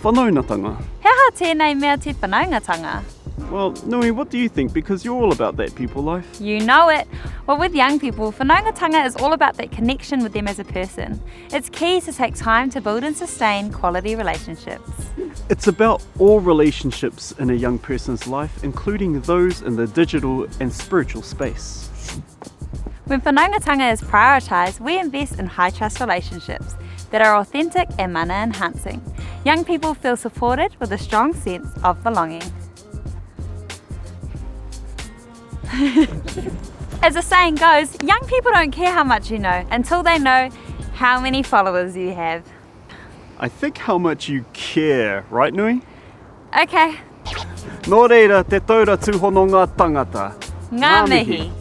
Whanaungatanga. He aha tēnei mea te whanaungatanga. Well, Nui, what do you think? Because you're all about that people life. You know it. Well, with young people, whanaungatanga is all about that connection with them as a person. It's key to take time to build and sustain quality relationships. It's about all relationships in a young person's life, including those in the digital and spiritual space. When whanaungatanga is prioritised, we invest in high-trust relationships that are authentic and mana-enhancing. Young people feel supported with a strong sense of belonging. As the saying goes, young people don't care how much you know until they know how many followers you have. I think how much you care, right, Nui? Okay, Nō reira, te taura tūhono ngā tangata. ngā mihi.